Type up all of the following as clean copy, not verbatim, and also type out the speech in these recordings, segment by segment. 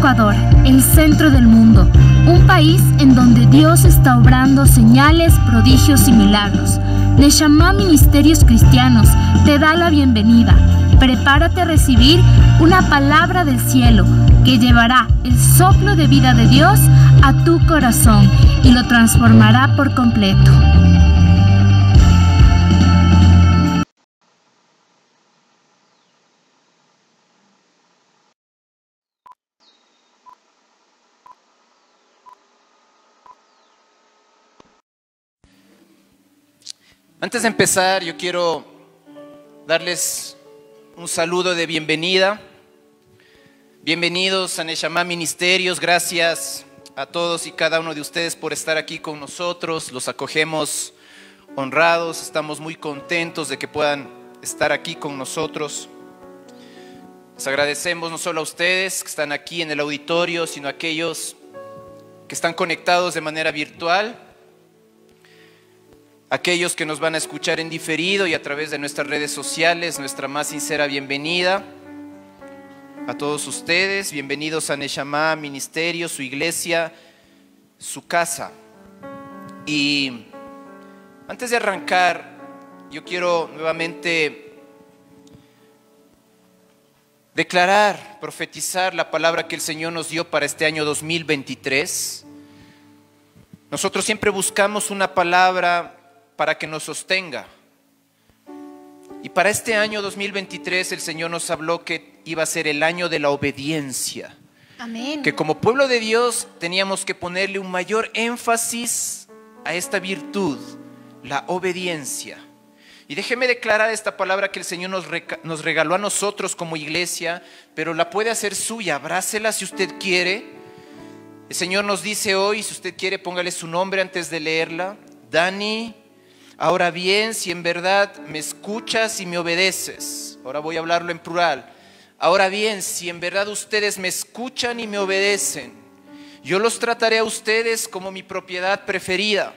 Ecuador, el centro del mundo, un país en donde Dios está obrando señales, prodigios y milagros. Neshama Ministerios Cristianos te da la bienvenida. Prepárate a recibir una palabra del cielo que llevará el soplo de vida de Dios a tu corazón y lo transformará por completo. Antes de empezar, yo quiero darles un saludo de bienvenida. Bienvenidos a Neshama Ministerios. Gracias a todos y cada uno de ustedes por estar aquí con nosotros. Los acogemos honrados. Estamos muy contentos de que puedan estar aquí con nosotros. Les agradecemos no solo a ustedes que están aquí en el auditorio, sino a aquellos que están conectados de manera virtual. Aquellos que nos van a escuchar en diferido y a través de nuestras redes sociales, nuestra más sincera bienvenida a todos ustedes. Bienvenidos a Neshama Ministerio, su iglesia, su casa. Y antes de arrancar, yo quiero nuevamente declarar, profetizar la palabra que el Señor nos dio para este año 2023. Nosotros siempre buscamos una palabra para que nos sostenga. Y para este año 2023 el Señor nos habló que iba a ser el año de la obediencia. Amén. Que como pueblo de Dios teníamos que ponerle un mayor énfasis a esta virtud, la obediencia. Y déjeme declarar esta palabra que el Señor nos regaló a nosotros como iglesia, pero la puede hacer suya, abrácela si usted quiere. El Señor nos dice hoy, si usted quiere, póngale su nombre antes de leerla. Dani. Ahora bien, si en verdad me escuchas y me obedeces, ahora voy a hablarlo en plural. Ahora bien, si en verdad ustedes me escuchan y me obedecen, yo los trataré a ustedes como mi propiedad preferida.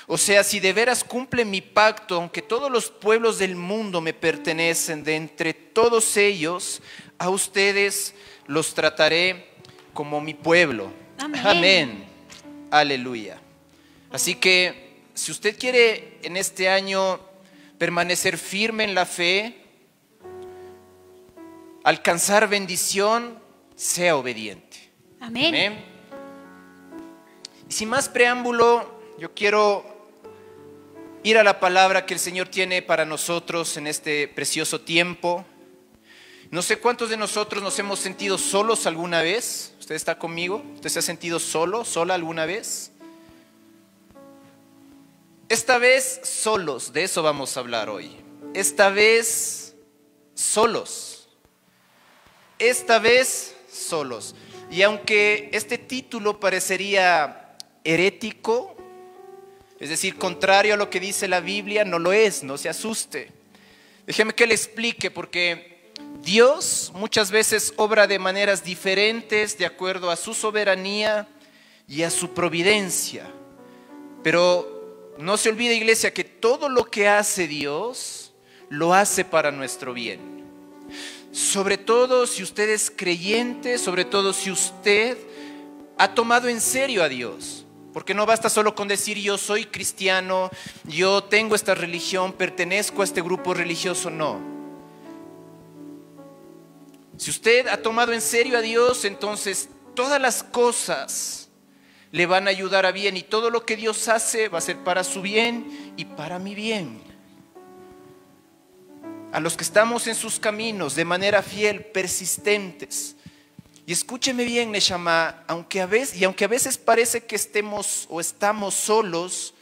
O sea, si de veras cumplen mi pacto, aunque todos los pueblos del mundo me pertenecen, de entre todos ellos, a ustedes los trataré como mi pueblo. Amén. Amén. Aleluya. Así que si usted quiere en este año permanecer firme en la fe, alcanzar bendición, sea obediente. Amén. Amén. Y sin más preámbulo, yo quiero ir a la palabra que el Señor tiene para nosotros en este precioso tiempo. No sé cuántos de nosotros nos hemos sentido solos alguna vez. ¿Usted está conmigo? ¿Usted se ha sentido solo, sola alguna vez? Esta vez solos, de eso vamos a hablar hoy. Esta vez solos. Esta vez solos. Y aunque este título parecería herético, es decir, contrario a lo que dice la Biblia, no lo es, no se asuste. Déjeme que le explique, porque Dios muchas veces obra de maneras diferentes de acuerdo a su soberanía y a su providencia. Pero no se olvide, iglesia, que todo lo que hace Dios, lo hace para nuestro bien. Sobre todo si usted es creyente, sobre todo si usted ha tomado en serio a Dios. Porque no basta solo con decir yo soy cristiano, yo tengo esta religión, pertenezco a este grupo religioso, no. Si usted ha tomado en serio a Dios, entonces todas las cosas le van a ayudar a bien, y todo lo que Dios hace va a ser para su bien y para mi bien. A los que estamos en sus caminos de manera fiel, persistentes. Y escúcheme bien, Neshama, aunque a veces parece que estamos solos,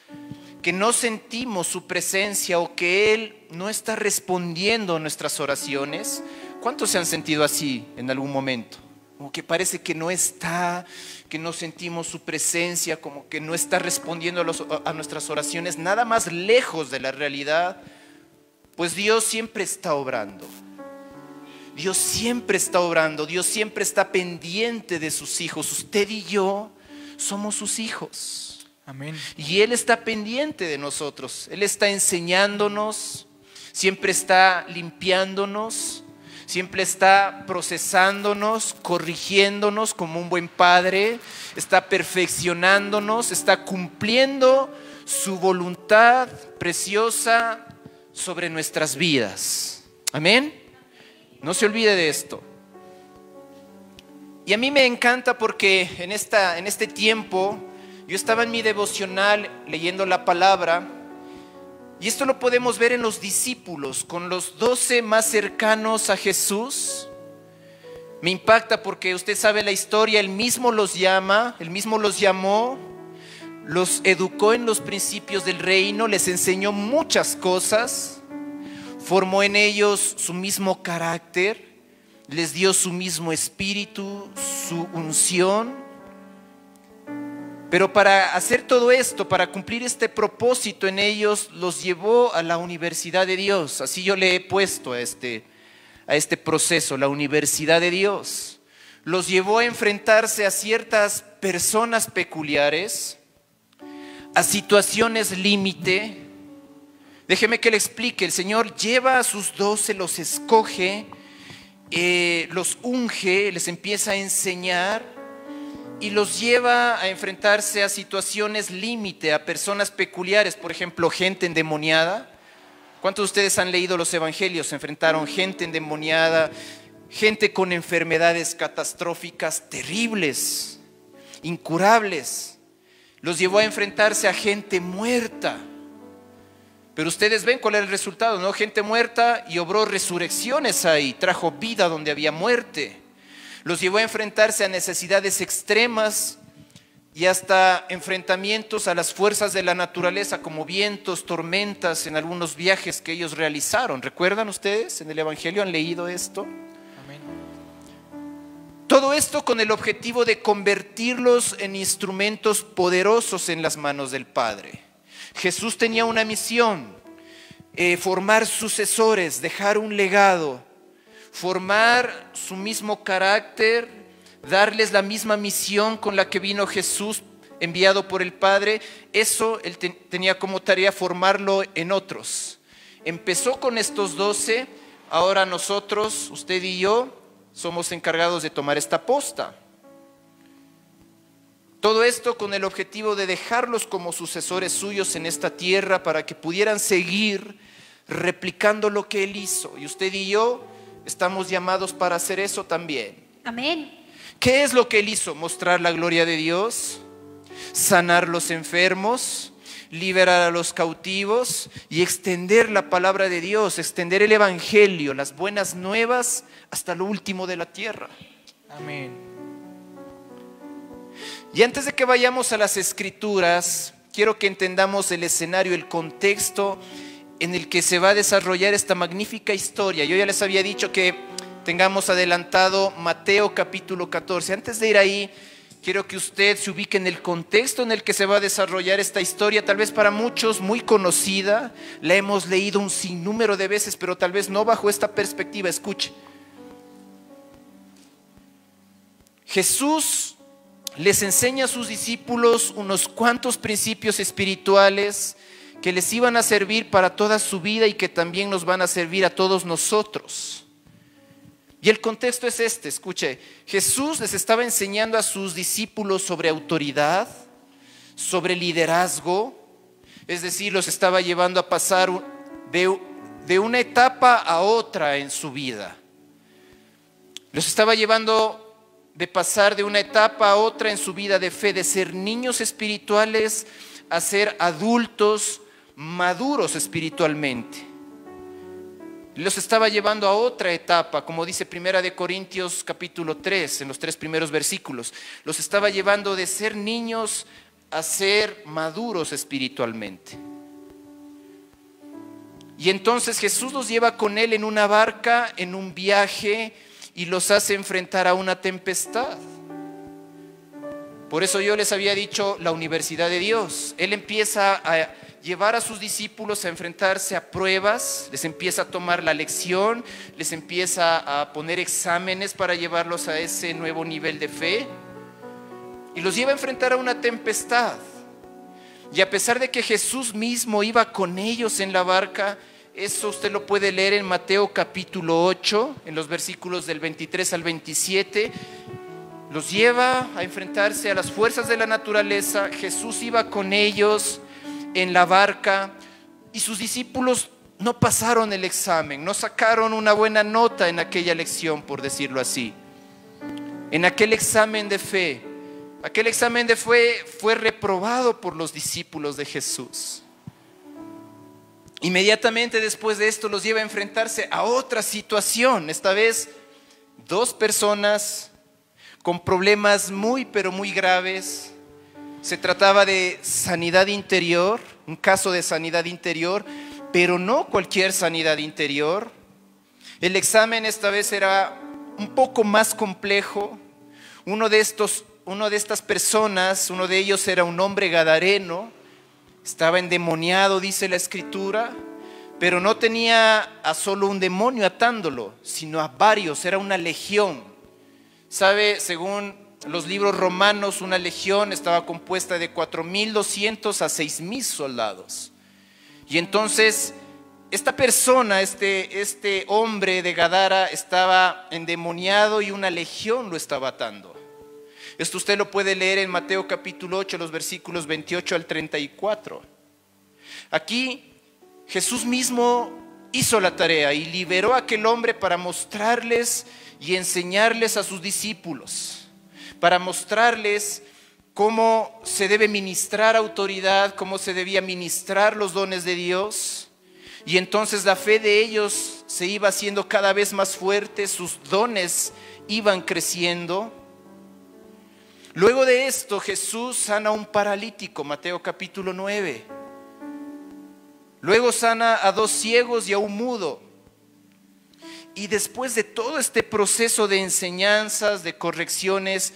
que no sentimos su presencia o que Él no está respondiendo a nuestras oraciones. ¿Cuántos se han sentido así en algún momento? Como que parece que no está, que no sentimos su presencia, como que no está respondiendo a nuestras oraciones, nada más lejos de la realidad. Pues Dios siempre está obrando. Dios siempre está obrando, Dios siempre está pendiente de sus hijos. Usted y yo somos sus hijos. Amén. Y Él está pendiente de nosotros. Él está enseñándonos, siempre está limpiándonos, siempre está procesándonos, corrigiéndonos como un buen padre, está perfeccionándonos, está cumpliendo su voluntad preciosa sobre nuestras vidas. Amén. No se olvide de esto. Y a mí me encanta porque en este tiempo yo estaba en mi devocional leyendo la palabra, y esto lo podemos ver en los discípulos, con los 12 más cercanos a Jesús. Me impacta porque usted sabe la historia, Él mismo los llamó, los educó en los principios del reino, les enseñó muchas cosas, formó en ellos su mismo carácter, les dio su mismo espíritu, su unción. Pero para hacer todo esto, para cumplir este propósito en ellos, los llevó a la universidad de Dios. Así yo le he puesto a este proceso, la universidad de Dios. Los llevó a enfrentarse a ciertas personas peculiares, a situaciones límite. Déjeme que le explique. El Señor lleva a sus 12, los escoge, los unge, les empieza a enseñar y los lleva a enfrentarse a situaciones límite, a personas peculiares, por ejemplo, gente endemoniada. ¿Cuántos de ustedes han leído los evangelios? Se enfrentaron gente endemoniada, gente con enfermedades catastróficas terribles, incurables. Los llevó a enfrentarse a gente muerta. Pero ustedes ven cuál era el resultado, ¿no? Gente muerta, y obró resurrecciones ahí, trajo vida donde había muerte. Los llevó a enfrentarse a necesidades extremas y hasta enfrentamientos a las fuerzas de la naturaleza, como vientos, tormentas, en algunos viajes que ellos realizaron. ¿Recuerdan ustedes? En el Evangelio han leído esto. Amén. Todo esto con el objetivo de convertirlos en instrumentos poderosos en las manos del Padre. Jesús tenía una misión, formar sucesores, dejar un legado, formar su mismo carácter, darles la misma misión con la que vino Jesús, enviado por el Padre. Eso Él tenía como tarea formarlo en otros. Empezó con estos 12, ahora nosotros, usted y yo, somos encargados de tomar esta posta. Todo esto con el objetivo de dejarlos como sucesores suyos en esta tierra para que pudieran seguir replicando lo que Él hizo. Y usted y yo estamos llamados para hacer eso también. Amén. ¿Qué es lo que Él hizo? Mostrar la gloria de Dios, sanar los enfermos, liberar a los cautivos y extender la palabra de Dios, extender el evangelio, las buenas nuevas hasta lo último de la tierra. Amén. Y antes de que vayamos a las escrituras, quiero que entendamos el escenario, el contexto en el que se va a desarrollar esta magnífica historia. Yo ya les había dicho que tengamos adelantado Mateo capítulo 14. Antes de ir ahí, quiero que usted se ubique en el contexto en el que se va a desarrollar esta historia, tal vez para muchos muy conocida, la hemos leído un sinnúmero de veces, pero tal vez no bajo esta perspectiva. Escuche. Jesús les enseña a sus discípulos unos cuantos principios espirituales que les iban a servir para toda su vida y que también nos van a servir a todos nosotros. Y el contexto es este, escuche. Jesús les estaba enseñando a sus discípulos sobre autoridad, sobre liderazgo, es decir, los estaba llevando a pasar de una etapa a otra en su vida. Los estaba llevando de pasar de una etapa a otra en su vida de fe, de ser niños espirituales a ser adultos maduros espiritualmente. Los estaba llevando a otra etapa, como dice 1 Corintios capítulo 3, en los 3 primeros versículos. Los estaba llevando de ser niños a ser maduros espiritualmente. Y entonces Jesús los lleva con Él en una barca, en un viaje, y los hace enfrentar a una tempestad. Por eso yo les había dicho la universidad de Dios. Él empieza a llevar a sus discípulos a enfrentarse a pruebas, les empieza a tomar la lección, les empieza a poner exámenes para llevarlos a ese nuevo nivel de fe, y los lleva a enfrentar a una tempestad. Y a pesar de que Jesús mismo iba con ellos en la barca, Eso usted lo puede leer en Mateo capítulo 8, en los versículos del 23 al 27. Los lleva a enfrentarse a las fuerzas de la naturaleza. Jesús iba con ellos en la barca y sus discípulos no pasaron el examen, no sacaron una buena nota en aquella lección, por decirlo así. En aquel examen de fe, aquel examen de fe fue reprobado por los discípulos de Jesús. Inmediatamente después de esto los lleva a enfrentarse a otra situación, esta vez dos personas con problemas muy pero muy graves. Se trataba de sanidad interior, un caso de sanidad interior, pero no cualquier sanidad interior. El examen esta vez era un poco más complejo. Uno de estas personas, uno de ellos era un hombre gadareno. Estaba endemoniado, dice la Escritura, pero no tenía a solo un demonio atándolo, sino a varios, era una legión. ¿Sabe? Según los libros romanos, una legión estaba compuesta de 4.200 a 6.000 soldados. Y entonces, esta persona, este hombre de Gadara estaba endemoniado y una legión lo estaba atando. Esto usted lo puede leer en Mateo capítulo 8, los versículos 28 al 34. Aquí Jesús mismo hizo la tarea y liberó a aquel hombre para mostrarles y enseñarles a sus discípulos, para mostrarles cómo se debe ministrar autoridad, cómo se debía ministrar los dones de Dios. Y entonces la fe de ellos se iba haciendo cada vez más fuerte, sus dones iban creciendo. Luego de esto, Jesús sana a un paralítico, Mateo capítulo 9. Luego sana a 2 ciegos y a un mudo. Y después de todo este proceso de enseñanzas, de correcciones,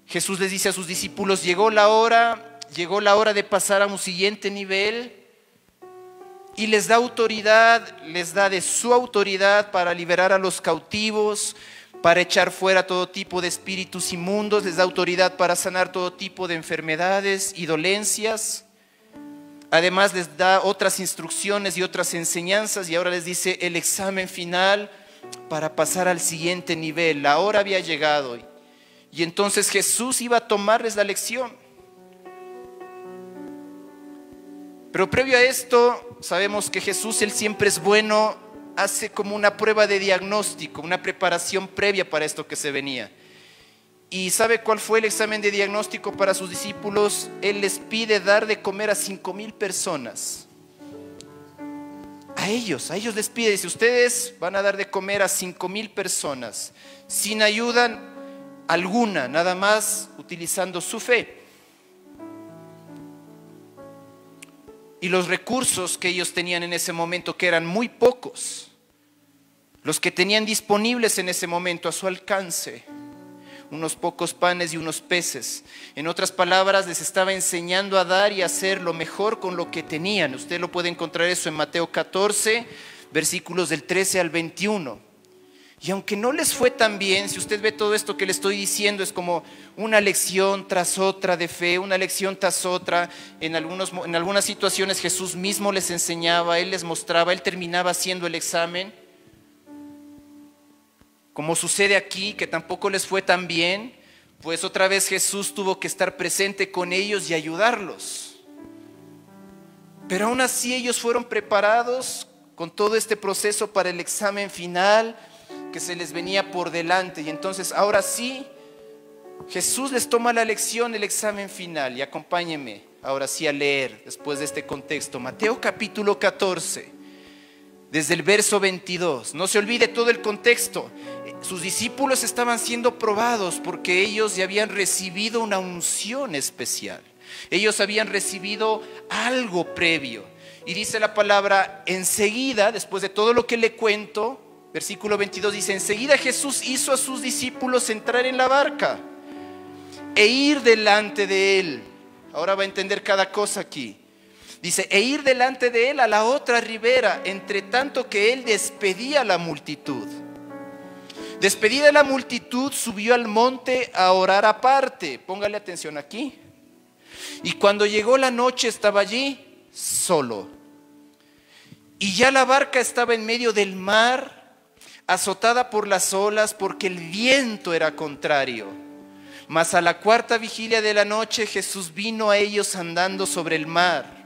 Jesús les dice a sus discípulos, llegó la hora de pasar a un siguiente nivel. Y les da autoridad, les da de su autoridad para liberar a los cautivos, para echar fuera todo tipo de espíritus inmundos, les da autoridad para sanar todo tipo de enfermedades y dolencias. Además les da otras instrucciones y otras enseñanzas y ahora les dice el examen final para pasar al siguiente nivel. La hora había llegado y entonces Jesús iba a tomarles la lección. Pero previo a esto, sabemos que Jesús, Él siempre es bueno, hace como una prueba de diagnóstico, una preparación previa para esto que se venía. ¿Y sabe cuál fue el examen de diagnóstico para sus discípulos? Él les pide dar de comer a 5,000 personas. A ellos les pide, dice, ustedes van a dar de comer a 5,000 personas, sin ayuda alguna, nada más utilizando su fe. Y los recursos que ellos tenían en ese momento, que eran muy pocos, los que tenían disponibles en ese momento a su alcance, unos pocos panes y unos peces. En otras palabras, les estaba enseñando a dar y a hacer lo mejor con lo que tenían. Usted lo puede encontrar eso en Mateo 14, versículos del 13 al 21. Y aunque no les fue tan bien, si usted ve todo esto que le estoy diciendo, es como una lección tras otra de fe, una lección tras otra. En algunas situaciones Jesús mismo les enseñaba, Él les mostraba, Él terminaba haciendo el examen. Como sucede aquí, que tampoco les fue tan bien, pues otra vez Jesús tuvo que estar presente con ellos y ayudarlos. Pero aún así ellos fueron preparados con todo este proceso para el examen final que se les venía por delante. Y entonces ahora sí, Jesús les toma la lección, el examen final. Y acompáñenme ahora sí a leer después de este contexto. Mateo capítulo 14, desde el verso 22. No se olvide todo el contexto. Sus discípulos estaban siendo probados porque ellos ya habían recibido una unción especial. Ellos habían recibido algo previo. Y dice la palabra, enseguida, después de todo lo que le cuento, versículo 22 dice, enseguida Jesús hizo a sus discípulos entrar en la barca e ir delante de él. Ahora va a entender cada cosa aquí. Dice, e ir delante de él a la otra ribera, entre tanto que él despedía a la multitud. Despedida la multitud, subió al monte a orar aparte. Póngale atención aquí. Y cuando llegó la noche estaba allí solo. Y ya la barca estaba en medio del mar, azotada por las olas, porque el viento era contrario. Mas a la cuarta vigilia de la noche Jesús vino a ellos andando sobre el mar.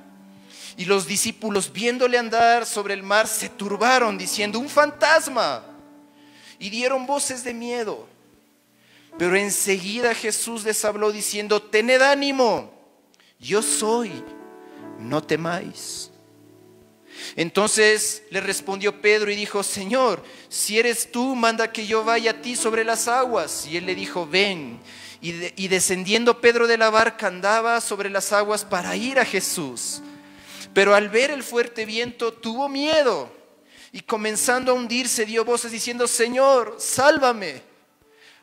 Y los discípulos, viéndole andar sobre el mar, se turbaron, diciendo: ¡un fantasma! Y dieron voces de miedo. Pero enseguida Jesús les habló diciendo: tened ánimo, yo soy, no temáis. Entonces le respondió Pedro y dijo: Señor, si eres tú, manda que yo vaya a ti sobre las aguas. Y él le dijo: ven. Y descendiendo Pedro de la barca, andaba sobre las aguas para ir a Jesús. Pero al ver el fuerte viento tuvo miedo, y comenzando a hundirse dio voces diciendo: Señor, sálvame.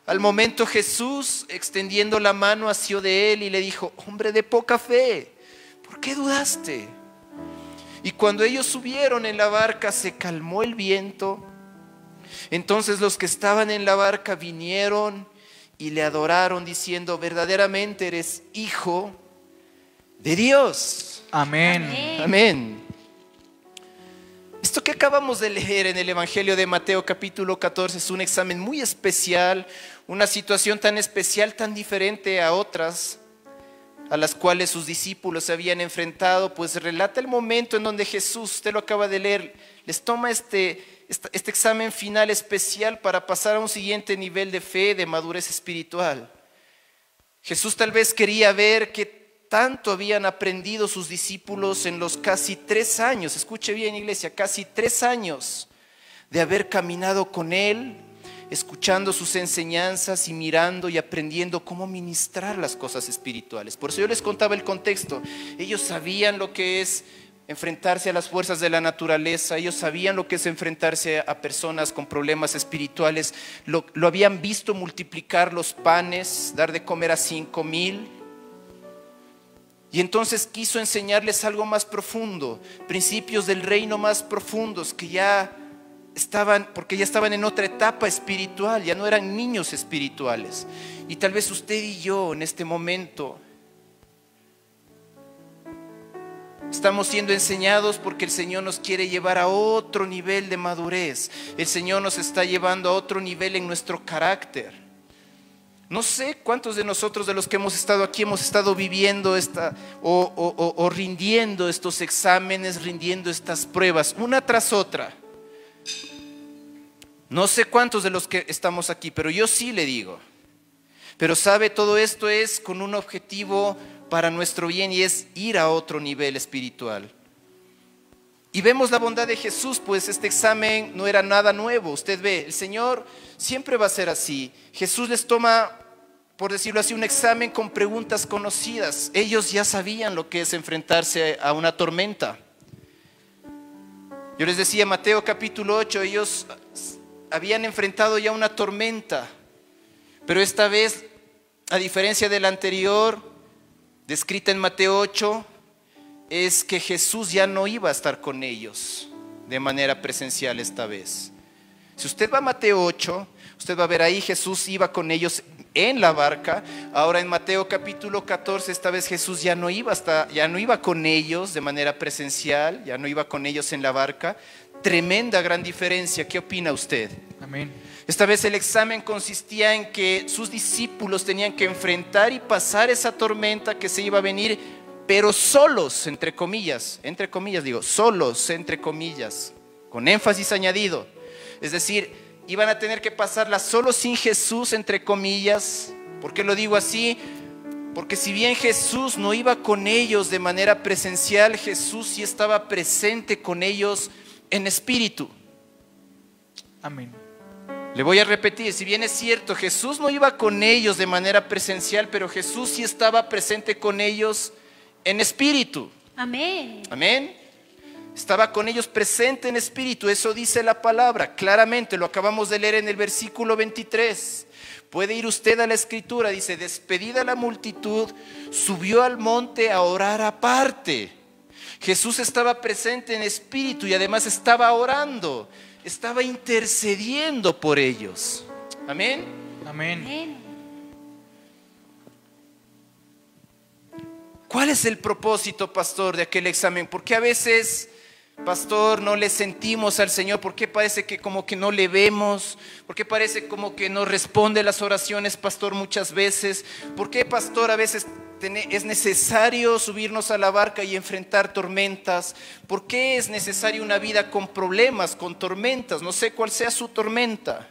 Al momento Jesús, extendiendo la mano, asió de él y le dijo: hombre de poca fe, ¿por qué dudaste? Y cuando ellos subieron en la barca, se calmó el viento. Entonces los que estaban en la barca vinieron y le adoraron, diciendo: verdaderamente eres Hijo de Dios. Amén. Amén. Esto que acabamos de leer en el Evangelio de Mateo capítulo 14 es un examen muy especial, una situación tan especial, tan diferente a otras a las cuales sus discípulos se habían enfrentado, pues relata el momento en donde Jesús, usted lo acaba de leer, les toma este examen final especial para pasar a un siguiente nivel de fe, de madurez espiritual. Jesús tal vez quería ver qué tanto habían aprendido sus discípulos en los casi 3 años, escuche bien, iglesia, casi 3 años de haber caminado con Él, escuchando sus enseñanzas y mirando y aprendiendo cómo ministrar las cosas espirituales. Por eso yo les contaba el contexto. Ellos sabían lo que es enfrentarse a las fuerzas de la naturaleza, ellos sabían lo que es enfrentarse a personas con problemas espirituales, lo habían visto multiplicar los panes, dar de comer a 5,000. Y entonces quiso enseñarles algo más profundo, principios del reino más profundos que ya estaban, porque ya estaban en otra etapa espiritual, ya no eran niños espirituales. Y tal vez usted y yo en este momento estamos siendo enseñados porque el Señor nos quiere llevar a otro nivel de madurez. El Señor nos está llevando a otro nivel en nuestro carácter. No sé cuántos de nosotros, de los que hemos estado aquí, hemos estado viviendo o rindiendo estos exámenes, rindiendo estas pruebas, una tras otra. No sé cuántos de los que estamos aquí, pero yo sí le digo. Pero sabe, todo esto es con un objetivo para nuestro bien, y es ir a otro nivel espiritual. Y vemos la bondad de Jesús, pues este examen no era nada nuevo. Usted ve, el Señor siempre va a ser así. Jesús les toma, por decirlo así, un examen con preguntas conocidas. Ellos ya sabían lo que es enfrentarse a una tormenta. Yo les decía, Mateo capítulo 8, ellos habían enfrentado ya una tormenta, pero esta vez, a diferencia de la anterior, descrita en Mateo 8, es que Jesús ya no iba a estar con ellos de manera presencial esta vez. Si usted va a Mateo 8, usted va a ver ahí Jesús iba con ellos en la barca. Ahora en Mateo capítulo 14, esta vez Jesús ya no iba con ellos de manera presencial, ya no iba con ellos en la barca. Tremenda gran diferencia. ¿Qué opina usted? Amén. Esta vez el examen consistía en que sus discípulos tenían que enfrentar y pasar esa tormenta que se iba a venir, pero solos, entre comillas digo, solos, entre comillas, con énfasis añadido. Es decir, iban a tener que pasarla solo, sin Jesús, entre comillas. ¿Por qué lo digo así? Porque si bien Jesús no iba con ellos de manera presencial, Jesús sí estaba presente con ellos en espíritu. Amén. Le voy a repetir, si bien es cierto, Jesús no iba con ellos de manera presencial, pero Jesús sí estaba presente con ellos en espíritu. Amén. Amén. Estaba con ellos presente en espíritu, eso dice la palabra, claramente, lo acabamos de leer en el versículo 23. Puede ir usted a la escritura, dice: despedida la multitud, subió al monte a orar aparte. Jesús estaba presente en espíritu y además estaba orando, estaba intercediendo por ellos. Amén. Amén. Amén. ¿Cuál es el propósito, pastor, de aquel examen? Porque a veces Pastor, no le sentimos al Señor. ¿Por qué parece que como que no le vemos? ¿Por qué parece como que no responde las oraciones, pastor, muchas veces? ¿Por qué, pastor, a veces es necesario subirnos a la barca y enfrentar tormentas? ¿Por qué es necesaria una vida con problemas, con tormentas? No sé cuál sea su tormenta.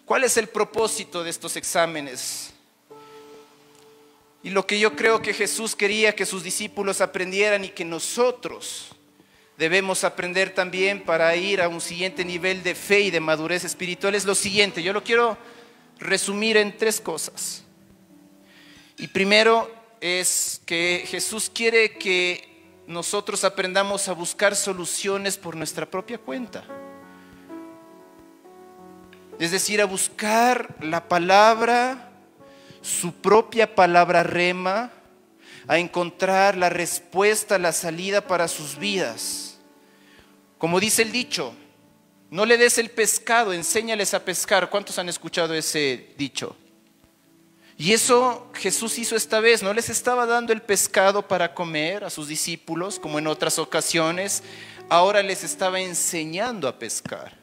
¿Cuál es el propósito de estos exámenes? Y lo que yo creo que Jesús quería que sus discípulos aprendieran y que nosotros debemos aprender también para ir a un siguiente nivel de fe y de madurez espiritual es lo siguiente. Yo lo quiero resumir en 3 cosas. Y primero es que Jesús quiere que nosotros aprendamos a buscar soluciones por nuestra propia cuenta. Es decir, a buscar la palabra, su propia palabra rema, a encontrar la respuesta, la salida para sus vidas. Como dice el dicho, no le des el pescado, enséñales a pescar. ¿Cuántos han escuchado ese dicho? Y eso Jesús hizo esta vez. No les estaba dando el pescado para comer a sus discípulos, como en otras ocasiones. Ahora les estaba enseñando a pescar.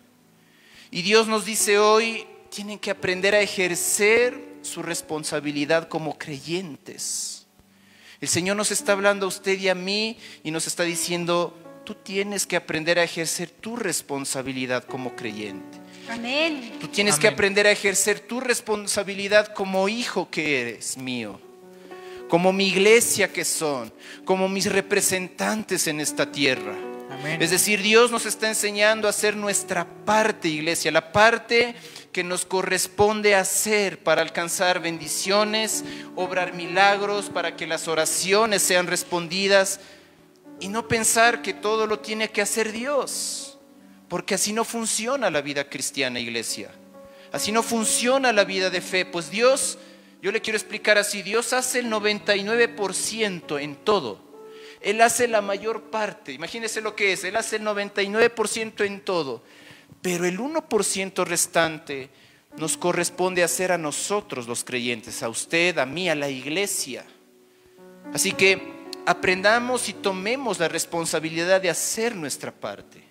Y Dios nos dice hoy, tienen que aprender a ejercer su responsabilidad como creyentes. El Señor nos está hablando a usted y a mí y nos está diciendo, tú tienes que aprender a ejercer tu responsabilidad como creyente. Amén. Tú tienes Amén. que aprender a ejercer tu responsabilidad como hijo que eres mío, como mi iglesia que son, como mis representantes en esta tierra. Amén. Es decir, Dios nos está enseñando a hacer nuestra parte, iglesia, la parte que nos corresponde hacer para alcanzar bendiciones, obrar milagros, para que las oraciones sean respondidas. Y no pensar que todo lo tiene que hacer Dios, porque así no funciona la vida cristiana, iglesia. Así no funciona la vida de fe. Pues Dios, yo le quiero explicar así, Dios hace el 99% en todo. Él hace la mayor parte, imagínense lo que es, Él hace el 99% en todo. Pero el 1% restante nos corresponde hacer a nosotros los creyentes, a usted, a mí, a la iglesia. Así que aprendamos y tomemos la responsabilidad de hacer nuestra parte.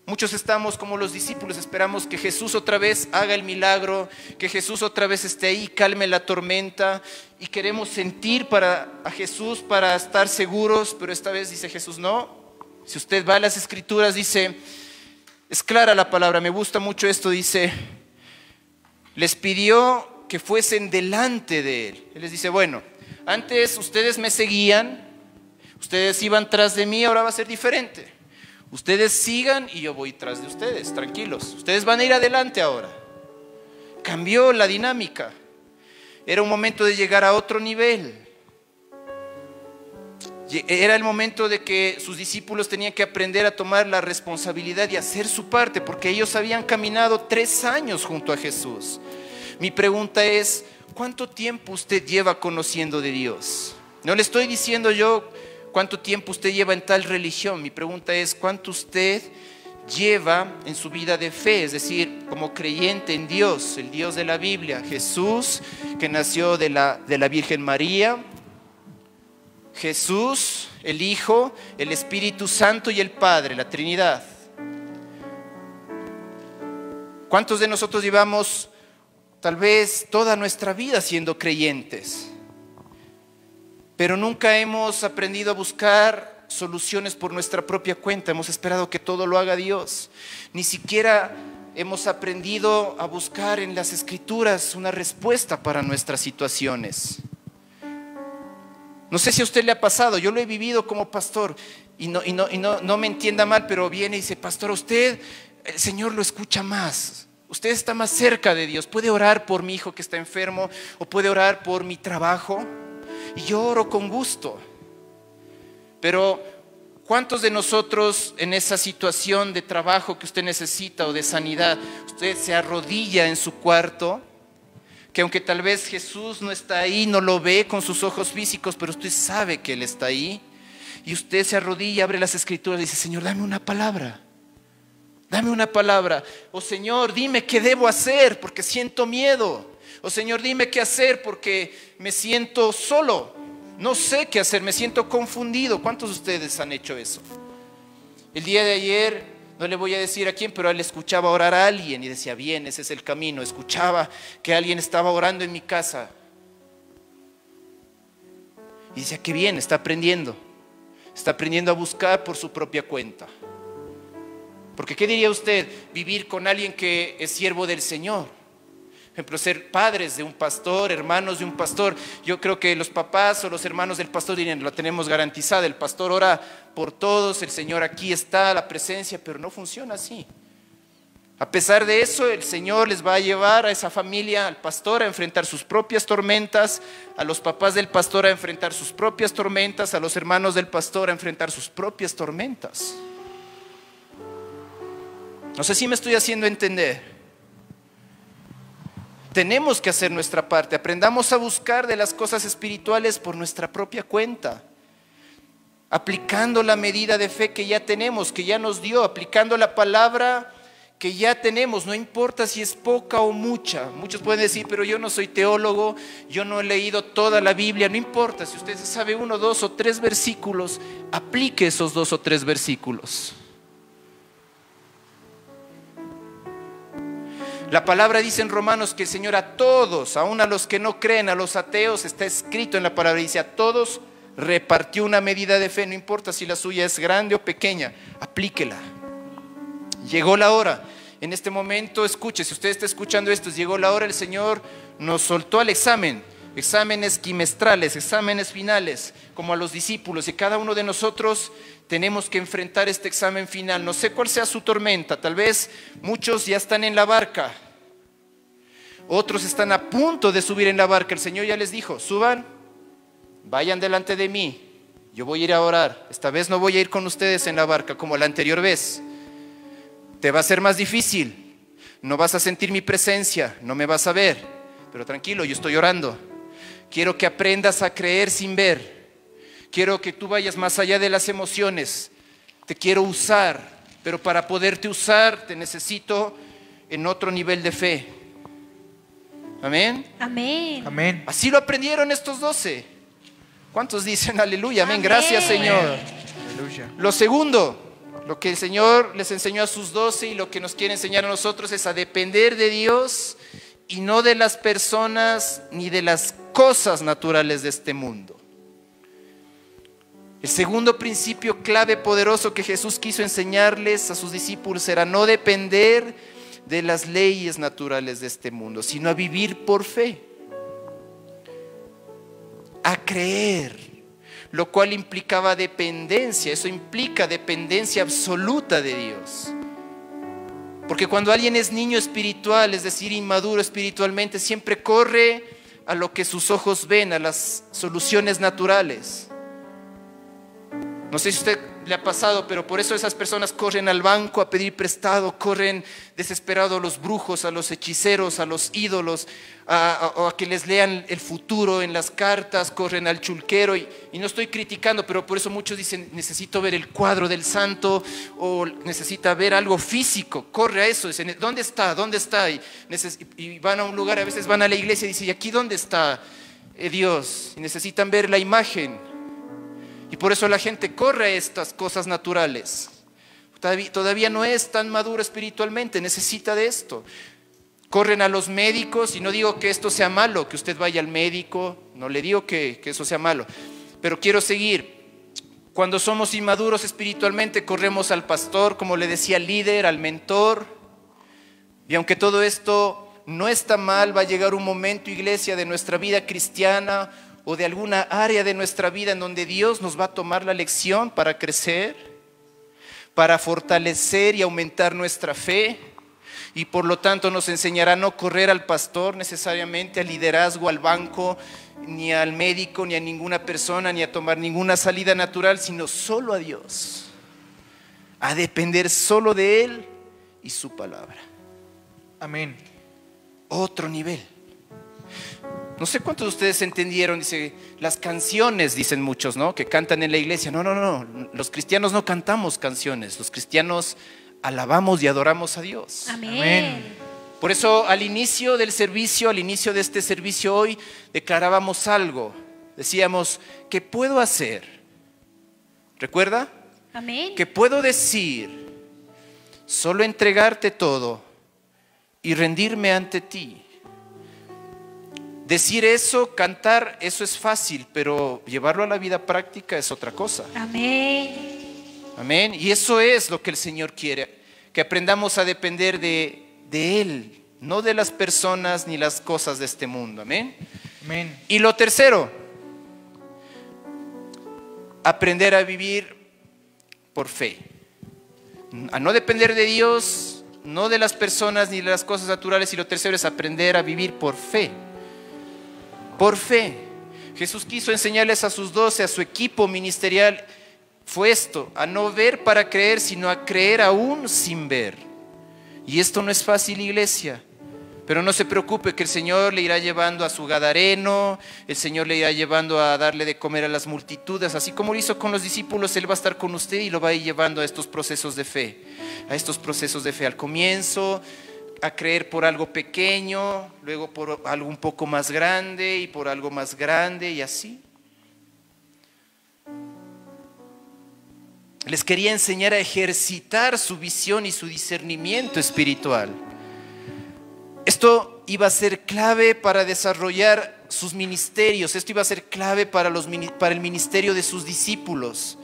Muchos estamos como los discípulos, esperamos que Jesús otra vez haga el milagro, que Jesús otra vez esté ahí, calme la tormenta, y queremos sentir a Jesús para estar seguros, pero esta vez dice Jesús, no. Si usted va a las Escrituras, dice, es clara la palabra, me gusta mucho esto, dice, les pidió que fuesen delante de Él. Él les dice, bueno, antes ustedes me seguían, ustedes iban tras de mí, ahora va a ser diferente. Ustedes sigan y yo voy tras de ustedes, tranquilos. Ustedes van a ir adelante ahora. Cambió la dinámica. Era un momento de llegar a otro nivel. Era el momento de que sus discípulos tenían que aprender a tomar la responsabilidad y hacer su parte, porque ellos habían caminado 3 años junto a Jesús. Mi pregunta es, ¿cuánto tiempo usted lleva conociendo de Dios? No le estoy diciendo yo cuánto tiempo usted lleva en tal religión. Mi pregunta es, ¿cuánto usted lleva en su vida de fe? Es decir, como creyente en Dios, el Dios de la Biblia, Jesús, que nació de la Virgen María, Jesús, el Hijo, el Espíritu Santo y el Padre, la Trinidad. ¿Cuántos de nosotros llevamos tal vez toda nuestra vida siendo creyentes, pero nunca hemos aprendido a buscar soluciones por nuestra propia cuenta? Hemos esperado que todo lo haga Dios. Ni siquiera hemos aprendido a buscar en las Escrituras una respuesta para nuestras situaciones. No sé si a usted le ha pasado, yo lo he vivido como pastor y no me entienda mal, pero viene y dice, pastor, usted, el Señor lo escucha más. Usted está más cerca de Dios. ¿Puede orar por mi hijo que está enfermo? ¿O puede orar por mi trabajo? Y yo oro con gusto. Pero ¿cuántos de nosotros en esa situación de trabajo que usted necesita o de sanidad, usted se arrodilla en su cuarto, que aunque tal vez Jesús no está ahí, no lo ve con sus ojos físicos, pero usted sabe que Él está ahí, y usted se arrodilla, abre las Escrituras y dice, Señor, dame una palabra. Dame una palabra. Oh Señor, dime qué debo hacer porque siento miedo. Oh Señor, dime qué hacer porque me siento solo. No sé qué hacer, me siento confundido. ¿Cuántos de ustedes han hecho eso? El día de ayer, no le voy a decir a quién, pero él escuchaba orar a alguien y decía, bien, ese es el camino. Escuchaba que alguien estaba orando en mi casa. Y decía, qué bien, está aprendiendo a buscar por su propia cuenta. Porque ¿qué diría usted? Vivir con alguien que es siervo del Señor. Por ejemplo, ser padres de un pastor, hermanos de un pastor. Yo creo que los papás o los hermanos del pastor dirían, lo tenemos garantizado, el pastor ora por todos, el Señor aquí está, la presencia, pero no funciona así. A pesar de eso, el Señor les va a llevar a esa familia, al pastor, a enfrentar sus propias tormentas, a los papás del pastor a enfrentar sus propias tormentas, a los hermanos del pastor a enfrentar sus propias tormentas. No sé si me estoy haciendo entender. Tenemos que hacer nuestra parte. Aprendamos a buscar de las cosas espirituales por nuestra propia cuenta, aplicando la medida de fe que ya tenemos, que ya nos dio, aplicando la palabra que ya tenemos, no importa si es poca o mucha. Muchos pueden decir, pero yo no soy teólogo, yo no he leído toda la Biblia. No importa, si usted sabe 1, 2 o 3 versículos, aplique esos 2 o 3 versículos. La palabra dice en Romanos que el Señor a todos, aun a los que no creen, a los ateos, está escrito en la palabra, dice a todos repartió una medida de fe, no importa si la suya es grande o pequeña, aplíquela. Llegó la hora, en este momento escuche, si usted está escuchando esto, llegó la hora, el Señor nos soltó al examen, exámenes quimestrales, exámenes finales, como a los discípulos, y cada uno de nosotros tenemos que enfrentar este examen final. No sé cuál sea su tormenta, tal vez muchos ya están en la barca, otros están a punto de subir en la barca. El Señor ya les dijo, suban, vayan delante de mí, yo voy a ir a orar. Esta vez no voy a ir con ustedes en la barca como la anterior vez. Te va a ser más difícil, no vas a sentir mi presencia, no me vas a ver, pero tranquilo, yo estoy orando. Quiero que aprendas a creer sin ver. Quiero que tú vayas más allá de las emociones. Te quiero usar, pero para poderte usar te necesito en otro nivel de fe. Amén. Amén. Amén. Así lo aprendieron estos 12. ¿Cuántos dicen aleluya? Amén. Gracias, Señor. Aleluya. Lo segundo, lo que el Señor les enseñó a sus 12 y lo que nos quiere enseñar a nosotros es a depender de Dios y no de las personas ni de las cosas naturales de este mundo. El segundo principio clave poderoso que Jesús quiso enseñarles a sus discípulos era no depender de las leyes naturales de este mundo, sino a vivir por fe, a creer, lo cual implicaba dependencia. Eso implica dependencia absoluta de Dios. Porque cuando alguien es niño espiritual, es decir, inmaduro espiritualmente, siempre corre a lo que sus ojos ven, a las soluciones naturales. No sé si a usted le ha pasado, pero por eso esas personas corren al banco a pedir prestado, corren desesperados a los brujos, a los hechiceros, a los ídolos, a que les lean el futuro en las cartas, corren al chulquero. Y no estoy criticando, pero por eso muchos dicen, necesito ver el cuadro del santo o necesita ver algo físico, corre a eso, dicen, ¿dónde está? ¿Dónde está? Y van a un lugar, a veces van a la iglesia y dicen, ¿y aquí dónde está Dios? Y necesitan ver la imagen. Y por eso la gente corre a estas cosas naturales. Todavía no es tan maduro espiritualmente, necesita de esto. Corren a los médicos, y no digo que esto sea malo, que usted vaya al médico, no le digo que eso sea malo, pero quiero seguir. Cuando somos inmaduros espiritualmente, corremos al pastor, como le decía, al líder, al mentor. Y aunque todo esto no está mal, va a llegar un momento, iglesia, de nuestra vida cristiana o de alguna área de nuestra vida en donde Dios nos va a tomar la lección para crecer, para fortalecer y aumentar nuestra fe, y por lo tanto nos enseñará a no correr al pastor necesariamente, al liderazgo, al banco, ni al médico, ni a ninguna persona, ni a tomar ninguna salida natural, sino solo a Dios, a depender solo de Él y su palabra. Amén. Otro nivel. No sé cuántos de ustedes entendieron, dice, las canciones, dicen muchos, ¿no? Que cantan en la iglesia. No, los cristianos no cantamos canciones, los cristianos alabamos y adoramos a Dios. Amén. Amén. Por eso al inicio del servicio, al inicio de este servicio hoy, declarábamos algo. Decíamos, ¿qué puedo hacer? ¿Recuerda? Amén. Que puedo decir, solo entregarte todo y rendirme ante ti. Decir eso, cantar, eso es fácil, pero llevarlo a la vida práctica es otra cosa. Amén. Amén. Y eso es lo que el Señor quiere, que aprendamos a depender de Él, no de las personas ni las cosas de este mundo. Amén. Amén. Y lo tercero, aprender a vivir por fe. A no depender de Dios, no de las personas ni de las cosas naturales. Y lo tercero es aprender a vivir por fe. Por fe. Jesús quiso enseñarles a sus 12, a su equipo ministerial, fue esto: a no ver para creer, sino a creer aún sin ver. Y esto no es fácil, iglesia. Pero no se preocupe, que el Señor le irá llevando a su gadareno, el Señor le irá llevando a darle de comer a las multitudes, así como lo hizo con los discípulos. Él va a estar con usted y lo va a ir llevando a estos procesos de fe. A estos procesos de fe al comienzo, a creer por algo pequeño, luego por algo un poco más grande y por algo más grande y así. Les quería enseñar a ejercitar su visión y su discernimiento espiritual. Esto iba a ser clave para desarrollar sus ministerios. Esto iba a ser clave para el ministerio de sus discípulos.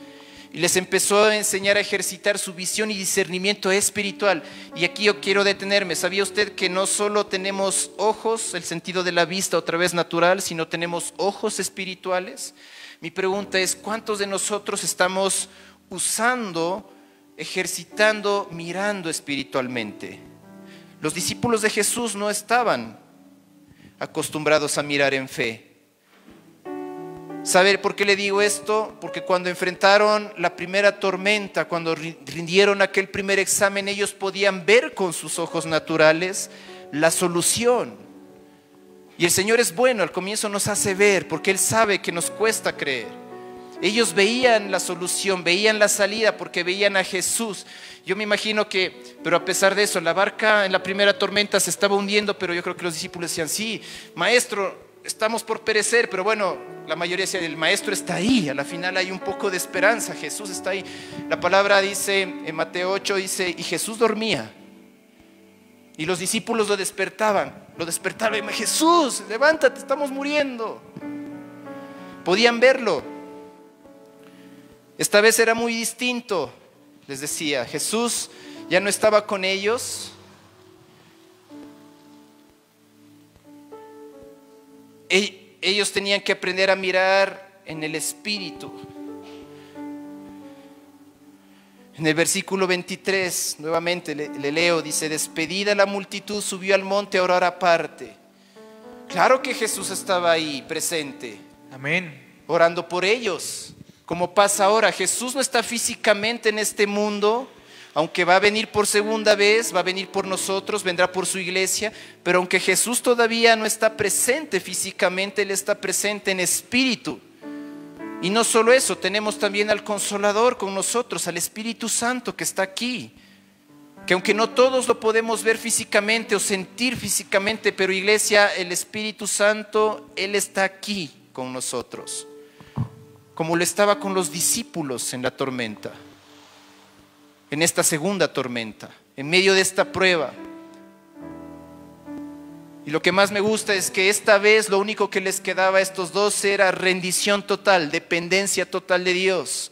Y les empezó a enseñar a ejercitar su visión y discernimiento espiritual. Y aquí yo quiero detenerme. ¿Sabía usted que no solo tenemos ojos, el sentido de la vista otra vez natural, sino tenemos ojos espirituales? Mi pregunta es, ¿cuántos de nosotros estamos usando, ejercitando, mirando espiritualmente? Los discípulos de Jesús no estaban acostumbrados a mirar en fe. ¿Sabe por qué le digo esto? Porque cuando enfrentaron la primera tormenta, cuando rindieron aquel primer examen, ellos podían ver con sus ojos naturales la solución. Y el Señor es bueno, al comienzo nos hace ver, porque Él sabe que nos cuesta creer. Ellos veían la solución, veían la salida, porque veían a Jesús. Yo me imagino que, pero a pesar de eso, la barca en la primera tormenta se estaba hundiendo, pero yo creo que los discípulos decían, sí, maestro, estamos por perecer, pero bueno, la mayoría decía, el maestro está ahí, a la final hay un poco de esperanza, Jesús está ahí. La palabra dice, en Mateo 8 dice, y Jesús dormía, y los discípulos lo despertaban, y Jesús, levántate, estamos muriendo. Podían verlo. Esta vez era muy distinto, les decía, Jesús ya no estaba con ellos. Ellos tenían que aprender a mirar en el Espíritu. En el versículo 23, nuevamente le leo, dice, despedida la multitud, subió al monte a orar aparte. Claro que Jesús estaba ahí presente. Amén. Orando por ellos. Como pasa ahora, Jesús no está físicamente en este mundo, aunque va a venir por segunda vez, va a venir por nosotros, vendrá por su iglesia, pero aunque Jesús todavía no está presente físicamente, Él está presente en espíritu. Y no solo eso, tenemos también al Consolador con nosotros, al Espíritu Santo que está aquí, que aunque no todos lo podemos ver físicamente o sentir físicamente, pero iglesia, el Espíritu Santo, Él está aquí con nosotros. Como lo estaba con los discípulos en la tormenta, en esta segunda tormenta, en medio de esta prueba. Y lo que más me gusta es que esta vez lo único que les quedaba a estos 12 era rendición total, dependencia total de Dios.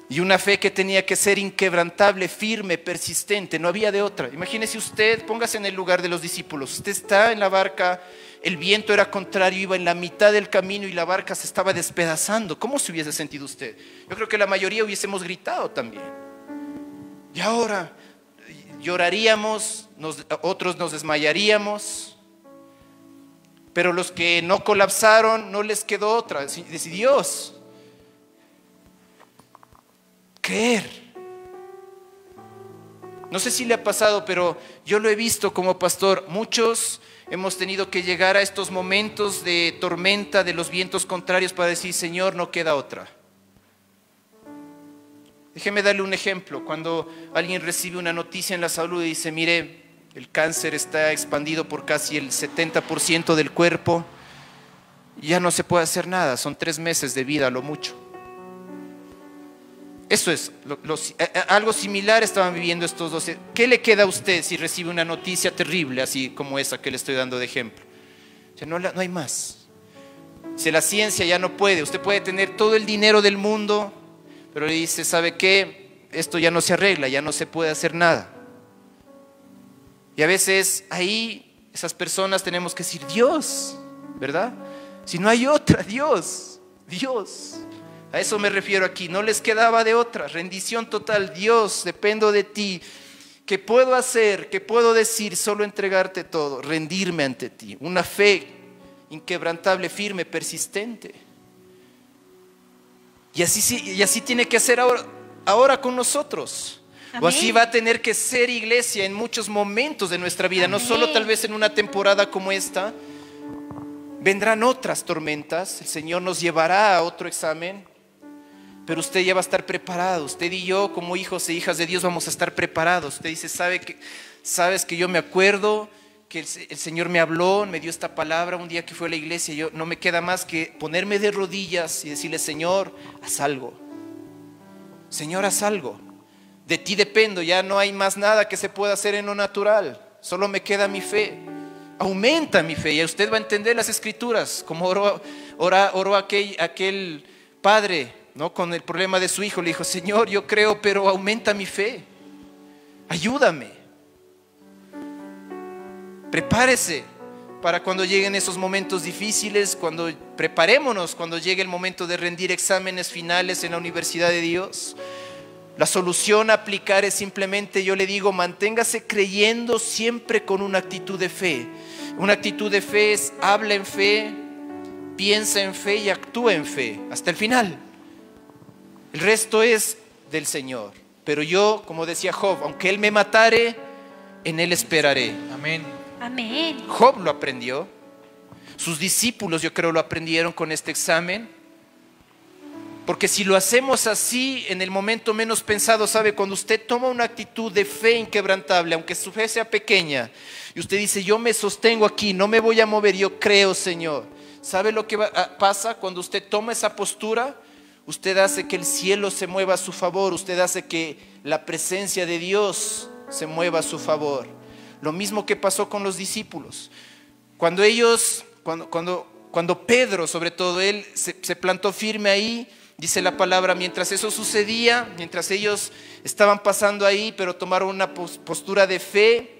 Y una fe que tenía que ser inquebrantable, firme, persistente, no había de otra. Imagínese usted, póngase en el lugar de los discípulos. Usted está en la barca, el viento era contrario, iba en la mitad del camino y la barca se estaba despedazando. ¿Cómo se hubiese sentido usted? Yo creo que la mayoría hubiésemos gritado también. Y ahora lloraríamos, otros nos desmayaríamos. Pero los que no colapsaron, no les quedó otra. Dios, creer. No sé si le ha pasado, pero yo lo he visto como pastor. Muchos hemos tenido que llegar a estos momentos de tormenta, de los vientos contrarios, para decir, Señor, no queda otra. Déjeme darle un ejemplo. Cuando alguien recibe una noticia en la salud y dice, mire, el cáncer está expandido por casi el 70% del cuerpo, ya no se puede hacer nada, son 3 meses de vida a lo mucho. Eso es, algo similar estaban viviendo estos 12. ¿Qué le queda a usted si recibe una noticia terrible, así como esa que le estoy dando de ejemplo? O sea, no hay más. Si la ciencia ya no puede, usted puede tener todo el dinero del mundo, pero le dice, ¿sabe qué? Esto ya no se arregla, ya no se puede hacer nada. Y a veces ahí, esas personas tenemos que decir, Dios, ¿verdad? Si no hay otra, Dios. A eso me refiero aquí, no les quedaba de otra, rendición total. Dios, dependo de ti. ¿Qué puedo hacer? ¿Qué puedo decir? Solo entregarte todo, rendirme ante ti. Una fe inquebrantable, firme, persistente. Y así tiene que ser ahora con nosotros. Amén. O así va a tener que ser iglesia en muchos momentos de nuestra vida. Amén. No solo tal vez en una temporada como esta. Vendrán otras tormentas, el Señor nos llevará a otro examen, pero usted ya va a estar preparado. Usted y yo, como hijos e hijas de Dios, vamos a estar preparados. Usted dice, sabes que yo me acuerdo que el Señor me habló, me dio esta palabra un día que fue a la iglesia. Yo no me queda más que ponerme de rodillas y decirle, Señor, haz algo. Señor, haz algo. De ti dependo, ya no hay más nada que se pueda hacer en lo natural. Solo me queda mi fe. Aumenta mi fe, y usted va a entender las escrituras, como oró aquel padre, ¿no? Con el problema de su hijo. Le dijo, Señor, yo creo, pero aumenta mi fe. Ayúdame. Prepárese para cuando lleguen esos momentos difíciles, preparémonos cuando llegue el momento de rendir exámenes finales en la universidad de Dios. La solución a aplicar es simplemente, yo le digo, manténgase creyendo siempre con una actitud de fe. Una actitud de fe es, habla en fe, piensa en fe y actúa en fe, hasta el final. El resto es del Señor. Pero yo, como decía Job, aunque Él me matare, en Él esperaré. Amén. Amén. Job lo aprendió. Sus discípulos, yo creo, lo aprendieron con este examen. Porque si lo hacemos así, en el momento menos pensado, ¿sabe? Cuando usted toma una actitud de fe inquebrantable, aunque su fe sea pequeña, y usted dice, yo me sostengo aquí, no me voy a mover, yo creo, Señor. ¿Sabe lo que pasa cuando usted toma esa postura? Usted hace que el cielo se mueva a su favor, usted hace que la presencia de Dios se mueva a su favor. Lo mismo que pasó con los discípulos. Cuando Pedro, sobre todo él, se plantó firme ahí, dice la palabra, mientras eso sucedía, mientras ellos estaban pasando ahí, pero tomaron una postura de fe,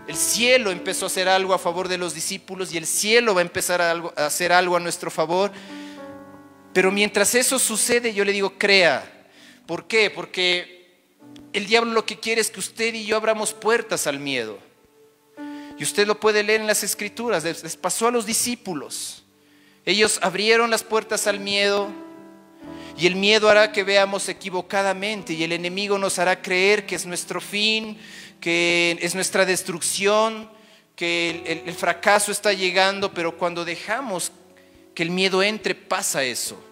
el cielo empezó a hacer algo a favor de los discípulos y el cielo va a empezar a hacer algo a nuestro favor. Pero mientras eso sucede, yo le digo, crea. ¿Por qué? Porque el diablo lo que quiere es que usted y yo abramos puertas al miedo. Y usted lo puede leer en las escrituras, les pasó a los discípulos. Ellos abrieron las puertas al miedo y el miedo hará que veamos equivocadamente y el enemigo nos hará creer que es nuestro fin, que es nuestra destrucción, que el fracaso está llegando, pero cuando dejamos que el miedo entre pasa eso.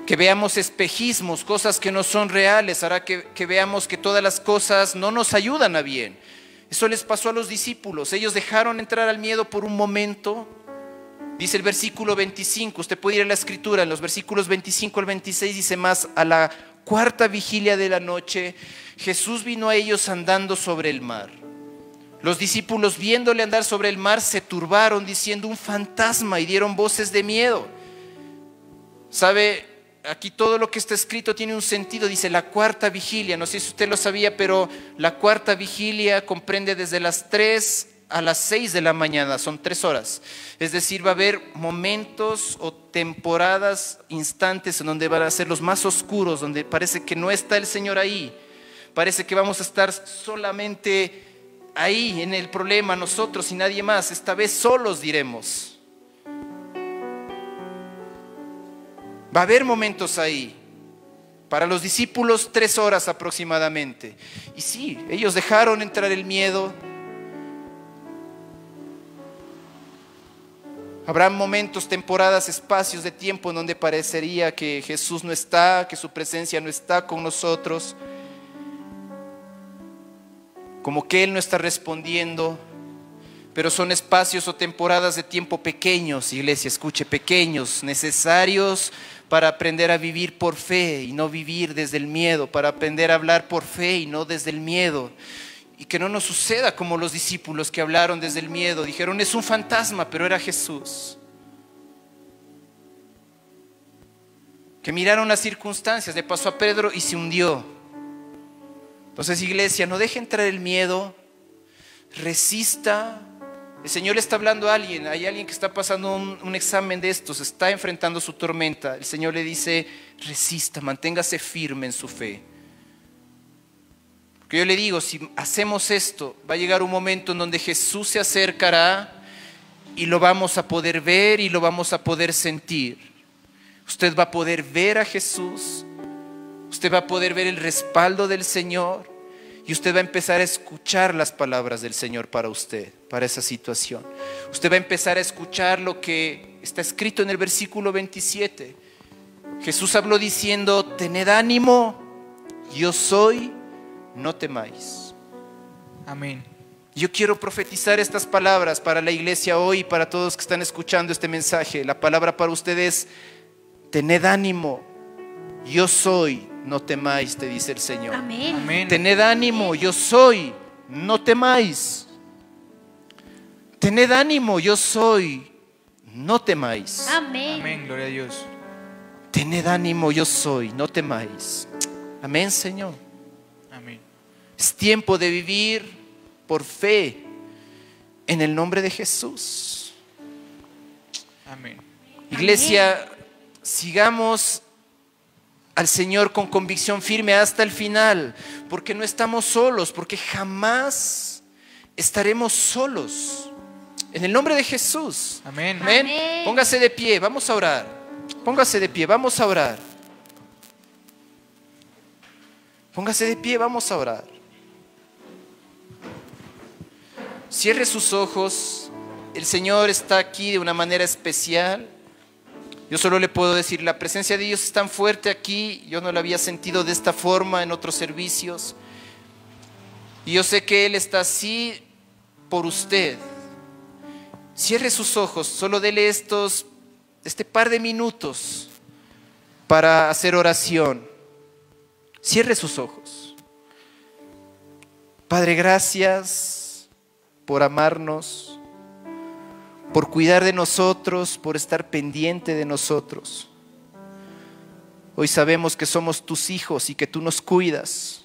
Que veamos espejismos, cosas que no son reales, hará que veamos que todas las cosas no nos ayudan a bien. Eso les pasó a los discípulos, ellos dejaron entrar al miedo por un momento. Dice el versículo 25, usted puede ir a la escritura, en los versículos 25 al 26 dice más, a la cuarta vigilia de la noche, Jesús vino a ellos andando sobre el mar. Los discípulos viéndole andar sobre el mar se turbaron diciendo un fantasma y dieron voces de miedo. ¿Sabe? Aquí todo lo que está escrito tiene un sentido, dice la cuarta vigilia, no sé si usted lo sabía, pero la cuarta vigilia comprende desde las 3 a las 6 de la mañana, son 3 horas. Es decir, va a haber momentos o temporadas, instantes en donde van a ser los más oscuros, donde parece que no está el Señor ahí. Parece que vamos a estar solamente ahí en el problema nosotros y nadie más. Esta vez solos diremos. Va a haber momentos ahí. Para los discípulos 3 horas aproximadamente. Y sí, ellos dejaron entrar el miedo. Habrá momentos, temporadas, espacios de tiempo en donde parecería que Jesús no está, que su presencia no está con nosotros. Como que Él no está respondiendo. Pero son espacios o temporadas de tiempo pequeños, iglesia, escuche, pequeños, necesarios para aprender a vivir por fe y no vivir desde el miedo, para aprender a hablar por fe y no desde el miedo. Y que no nos suceda como los discípulos que hablaron desde el miedo. Dijeron, es un fantasma, pero era Jesús. Que miraron las circunstancias, le pasó a Pedro y se hundió. Entonces, iglesia, no deje entrar el miedo, resista. El Señor le está hablando a alguien, hay alguien que está pasando un examen de estos, está enfrentando su tormenta. El Señor le dice, resista, manténgase firme en su fe. Porque yo le digo, si hacemos esto, va a llegar un momento en donde Jesús se acercará y lo vamos a poder ver y lo vamos a poder sentir. Usted va a poder ver a Jesús, usted va a poder ver el respaldo del Señor y usted va a empezar a escuchar las palabras del Señor para usted, para esa situación. Usted va a empezar a escuchar lo que está escrito en el versículo 27. Jesús habló diciendo, tened ánimo, yo soy, no temáis. Amén. Yo quiero profetizar estas palabras para la iglesia hoy y para todos que están escuchando este mensaje. La palabra para ustedes, tened ánimo, yo soy, no temáis, te dice el Señor. Amén. Amén. Tened ánimo, yo soy, no temáis. Tened ánimo, yo soy, no temáis. Amén. Amén. Gloria a Dios. Tened ánimo, yo soy, no temáis. Amén, Señor. Amén. Es tiempo de vivir por fe en el nombre de Jesús. Amén. Iglesia, sigamos al Señor con convicción firme hasta el final, porque no estamos solos, porque jamás estaremos solos. En el nombre de Jesús. Amén. Amén. Amén. Póngase de pie, vamos a orar. Póngase de pie, vamos a orar. Póngase de pie, vamos a orar. Cierre sus ojos. El Señor está aquí de una manera especial. Yo solo le puedo decir, la presencia de Dios es tan fuerte aquí. Yo no la había sentido de esta forma en otros servicios. Y yo sé que Él está así por usted. Cierre sus ojos, solo dele este par de minutos para hacer oración. Cierre sus ojos. Padre, gracias por amarnos, por cuidar de nosotros, por estar pendiente de nosotros. Hoy sabemos que somos tus hijos y que tú nos cuidas.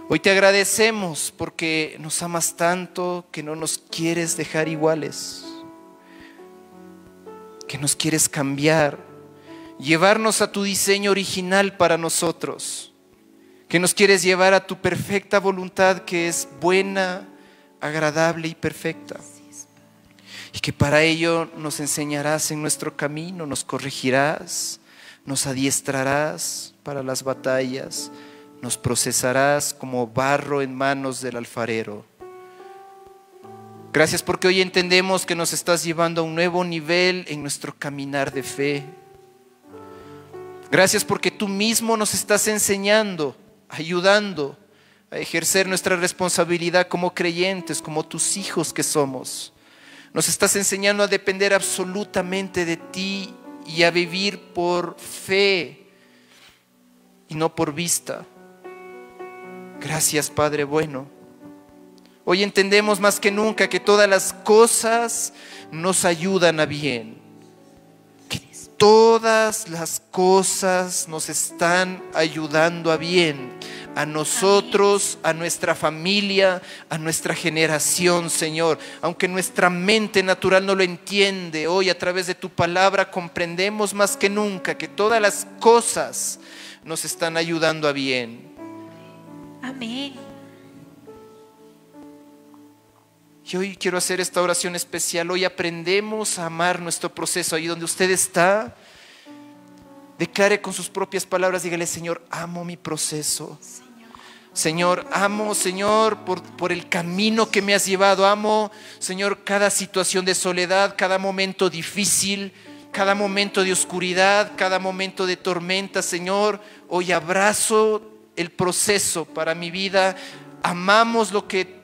Hoy te agradecemos porque nos amas tanto que no nos quieres dejar iguales, que nos quieres cambiar, llevarnos a tu diseño original para nosotros, que nos quieres llevar a tu perfecta voluntad que es buena, agradable y perfecta. Y que para ello nos enseñarás en nuestro camino, nos corregirás, nos adiestrarás para las batallas, nos procesarás como barro en manos del alfarero. Gracias porque hoy entendemos que nos estás llevando a un nuevo nivel en nuestro caminar de fe. Gracias porque tú mismo nos estás enseñando, ayudando a ejercer nuestra responsabilidad como creyentes, como tus hijos que somos. Nos estás enseñando a depender absolutamente de ti y a vivir por fe y no por vista. Gracias, Padre bueno. Hoy entendemos más que nunca que todas las cosas nos ayudan a bien. Que todas las cosas nos están ayudando a bien. A nosotros, a nuestra familia, a nuestra generación, Señor. Aunque nuestra mente natural no lo entiende, hoy a través de tu palabra comprendemos más que nunca que todas las cosas nos están ayudando a bien. Amén. Y hoy quiero hacer esta oración especial. Hoy aprendemos a amar nuestro proceso. Ahí donde usted está, declare con sus propias palabras, dígale: Señor, amo mi proceso. Señor, amo, Señor, por el camino que me has llevado. Amo, Señor, cada situación de soledad, cada momento difícil, cada momento de oscuridad, cada momento de tormenta. Señor, hoy abrazo el proceso para mi vida. Amamos lo que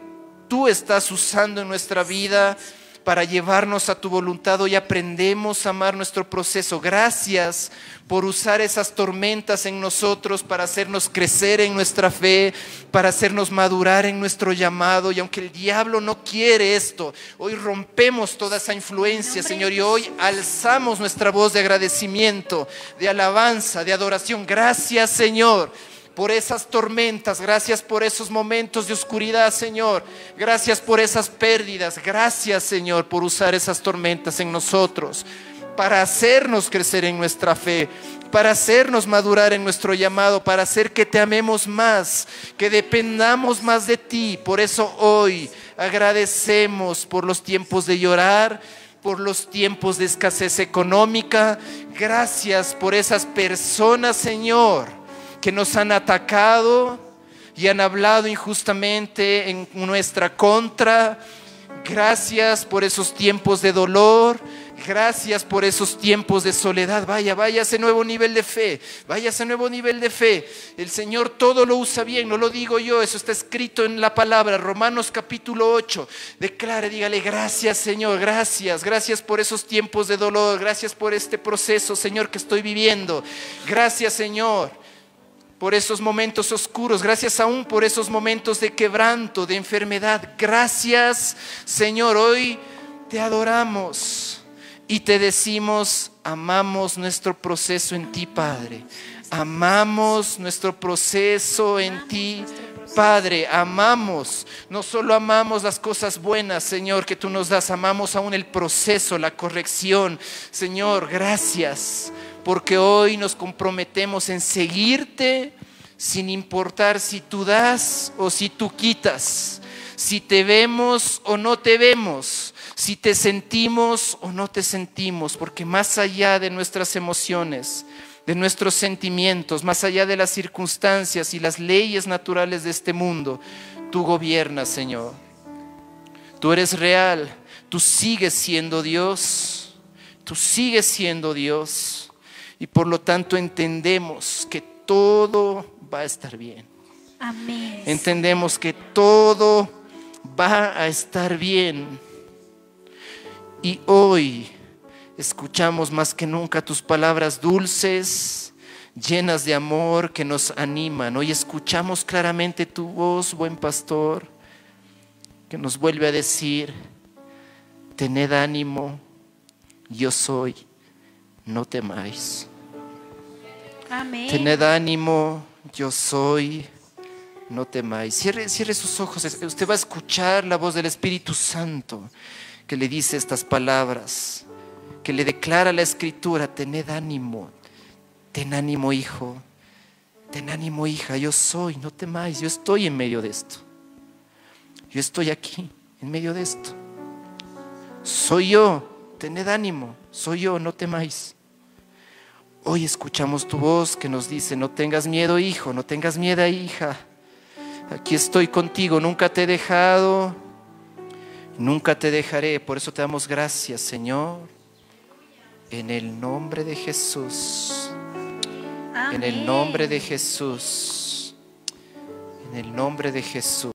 tú estás usando en nuestra vida para llevarnos a tu voluntad. Hoy aprendemos a amar nuestro proceso. Gracias por usar esas tormentas en nosotros para hacernos crecer en nuestra fe, para hacernos madurar en nuestro llamado. Y aunque el diablo no quiere esto, hoy rompemos toda esa influencia, Señor, y hoy alzamos nuestra voz de agradecimiento, de alabanza, de adoración. Gracias, Señor, por esas tormentas. Gracias por esos momentos de oscuridad, Señor. Gracias por esas pérdidas. Gracias, Señor, por usar esas tormentas en nosotros para hacernos crecer en nuestra fe, para hacernos madurar en nuestro llamado, para hacer que te amemos más, que dependamos más de ti. Por eso hoy agradecemos por los tiempos de llorar, por los tiempos de escasez económica. Gracias por esas personas, Señor, que nos han atacado y han hablado injustamente en nuestra contra. Gracias por esos tiempos de dolor. Gracias por esos tiempos de soledad. Vaya a ese nuevo nivel de fe. Vaya a ese nuevo nivel de fe. El Señor todo lo usa bien, no lo digo yo, eso está escrito en la palabra. Romanos capítulo 8. Declare, dígale: gracias, Señor, gracias. Gracias por esos tiempos de dolor. Gracias por este proceso, Señor, que estoy viviendo. Gracias, Señor, por esos momentos oscuros. Gracias aún por esos momentos de quebranto, de enfermedad. Gracias, Señor, hoy te adoramos y te decimos: amamos nuestro proceso en ti, Padre. Amamos nuestro proceso en ti, Padre. Amamos, no solo amamos las cosas buenas, Señor, que tú nos das, amamos aún el proceso, la corrección. Señor, gracias, porque hoy nos comprometemos en seguirte sin importar si tú das o si tú quitas, si te vemos o no te vemos, si te sentimos o no te sentimos, porque más allá de nuestras emociones, de nuestros sentimientos, más allá de las circunstancias y las leyes naturales de este mundo, tú gobiernas, Señor. Tú eres real, tú sigues siendo Dios, tú sigues siendo Dios, y por lo tanto entendemos que todo va a estar bien. Amén. Entendemos que todo va a estar bien. Y hoy escuchamos más que nunca tus palabras dulces, llenas de amor, que nos animan. Hoy escuchamos claramente tu voz, buen pastor, que nos vuelve a decir: tened ánimo, yo soy, no temáis. Amén. Tened ánimo, yo soy, no temáis. Cierre sus ojos. Usted va a escuchar la voz del Espíritu Santo que le dice estas palabras, que le declara la Escritura: tened ánimo, ten ánimo, hijo, ten ánimo, hija, yo soy, no temáis. Yo estoy en medio de esto, yo estoy aquí en medio de esto, soy yo, tened ánimo, soy yo, no temáis. Hoy escuchamos tu voz que nos dice: no tengas miedo, hijo, no tengas miedo, hija, aquí estoy contigo, nunca te he dejado, nunca te dejaré. Por eso te damos gracias, Señor, en el nombre de Jesús. Amén. En el nombre de Jesús, en el nombre de Jesús.